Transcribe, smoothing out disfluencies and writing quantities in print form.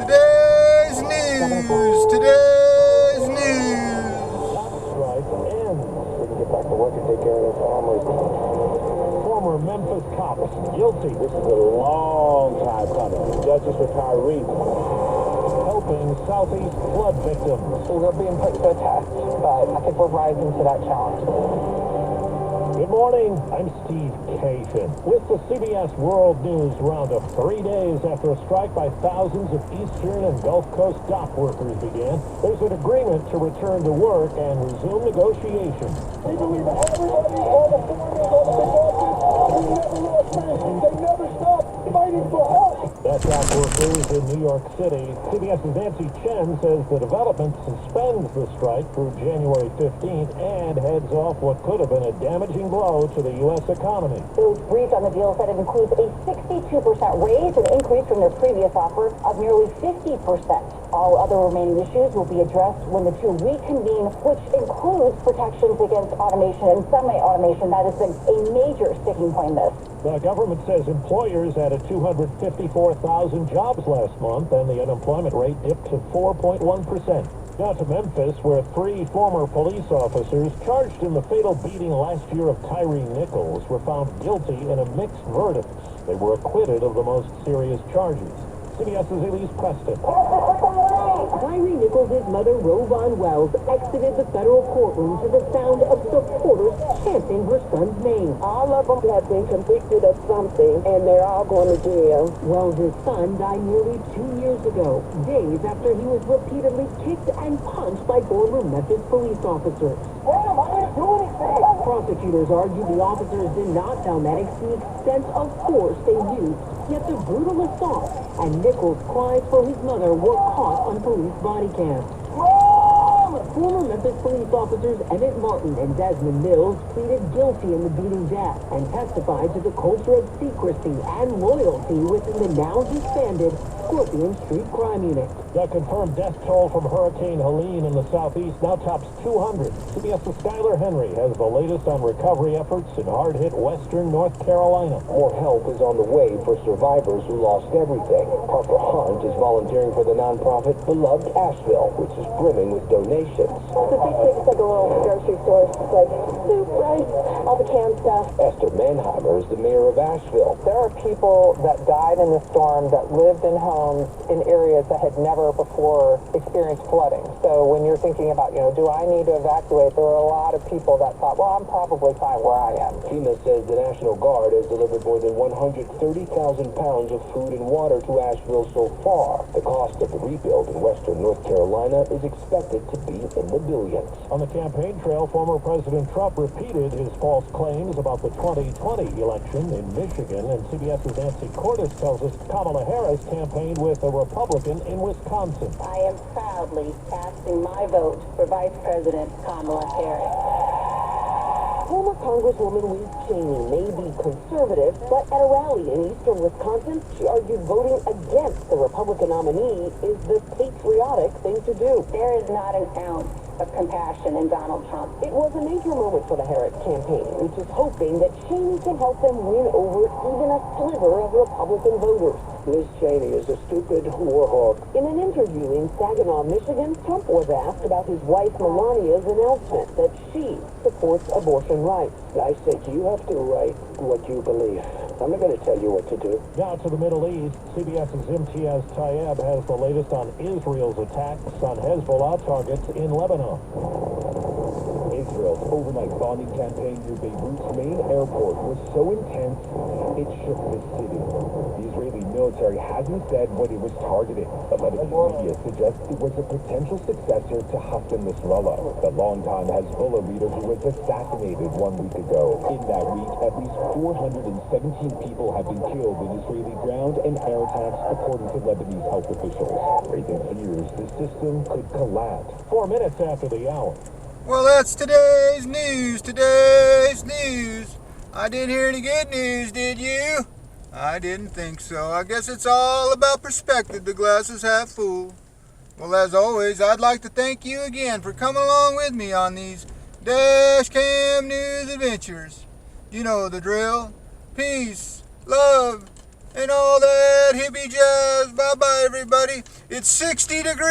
Today's news. Today's news. Strike ends. We can get back to work and take care of their families. Former Memphis cops guilty. This is a long time coming. Justice for Tyree. Helping Southeast flood victims. We're being put to a test, but I think we're rising to that challenge. Good morning, I'm Steve Cation with the CBS World News Roundup. 3 days after a strike by thousands of Eastern and Gulf Coast dock workers began, there's an agreement to return to work and resume negotiations. We believe that everybody, all the foreigners, all the big bosses, we never lost faith. They never stopped fighting for us. That's dock workers in New York City. CBS's Nancy Chen says the development suspends the strike through January 15th and heads off what could have been a damaging blow to the U.S. economy. Those briefed on the deal said it includes a 62% raise, an increase from their previous offer of nearly 50%. All other remaining issues will be addressed when the two reconvene, which includes protections against automation and semi-automation. That has been a major sticking point in this. The government says employers added 254,000 jobs last month, and the unemployment rate dipped to 4.1%. Now to Memphis, where 3 former police officers charged in the fatal beating last year of Tyree Nichols were found guilty in a mixed verdict. They were acquitted of the most serious charges. CBS's Elise Preston. Tyree Nichols' mother, Rovon Wells, exited the federal courtroom to the sound of supporters chanting her son's name. All of them have been convicted of something, and they're all going to jail. Wells' son died nearly 2 years ago, days after he was repeatedly kicked and punched by former Memphis police officers. Damn, I didn't do anything. Prosecutors argue the officers did not tell medics the extent of force they used, yet the brutal assault and Nichols' cries for his mother were caught on police body cams. Former Memphis police officers Emmett Martin and Desmond Mills pleaded guilty in the beating death and testified to the culture of secrecy and loyalty within the now disbanded Scorpion Street Crime Unit. The confirmed death toll from Hurricane Helene in the southeast now tops 200. CBS's Skylar Henry has the latest on recovery efforts in hard-hit western North Carolina. More help is on the way for survivors who lost everything. Parker Hunt is volunteering for the nonprofit Beloved Asheville, which is brimming with donations. The big things like a little grocery store, like soup, rice, all the canned stuff. Esther Manheimer is the mayor of Asheville. There are people that died in the storm that lived in homes in areas that had never before experienced flooding. So when you're thinking about, do I need to evacuate, there are a lot of people that thought, well, I'm probably fine where I am. FEMA says the National Guard has delivered more than 130,000 pounds of food and water to Asheville so far. The cost of the rebuild in western North Carolina is expected to be in the billions. On the campaign trail, former President Trump repeated his false claims about the 2020 election in Michigan, and CBS's Nancy Cordes tells us Kamala Harris campaigned with a Republican in Wisconsin. I am proudly casting my vote for Vice President Kamala Harris. Former Congresswoman Liz Cheney may be conservative, but at a rally in eastern Wisconsin, she argued voting against the Republican nominee is the patriotic thing to do. There is not an ounce of compassion in Donald Trump. It was a major moment for the Harris campaign, which is hoping that Cheney can help them win over even a sliver of Republican voters. Liz Cheney is a stupid war hawk. In an interview in Saginaw, Michigan, Trump was asked about his wife Melania's announcement that she supports abortion rights. I said you have to write what you believe. I'm not going to tell you what to do. Now to the Middle East, CBS's Imtiaz Tayeb has the latest on Israel's attacks on Hezbollah targets in Lebanon. Israel's overnight bombing campaign near Beirut's main airport was so intense, it shook the city. The Israeli military hasn't said what it was targeting, but Lebanese media suggests it was a potential successor to Hassan Nasrallah, the longtime Hezbollah leader who was assassinated 1 week ago. In that week, at least 417 people have been killed in Israeli ground and air attacks, according to Lebanese health officials, raising fears the system could collapse. 4 minutes after the hour. Well, that's today's news. Today's news. I didn't hear any good news, did you? I didn't think so. I guess it's all about perspective. The glass is half full. Well, as always, I'd like to thank you again for coming along with me on these Dash Cam News adventures. You know the drill. Peace, love, and all that hippie jazz. Bye-bye, everybody. It's 60 degrees.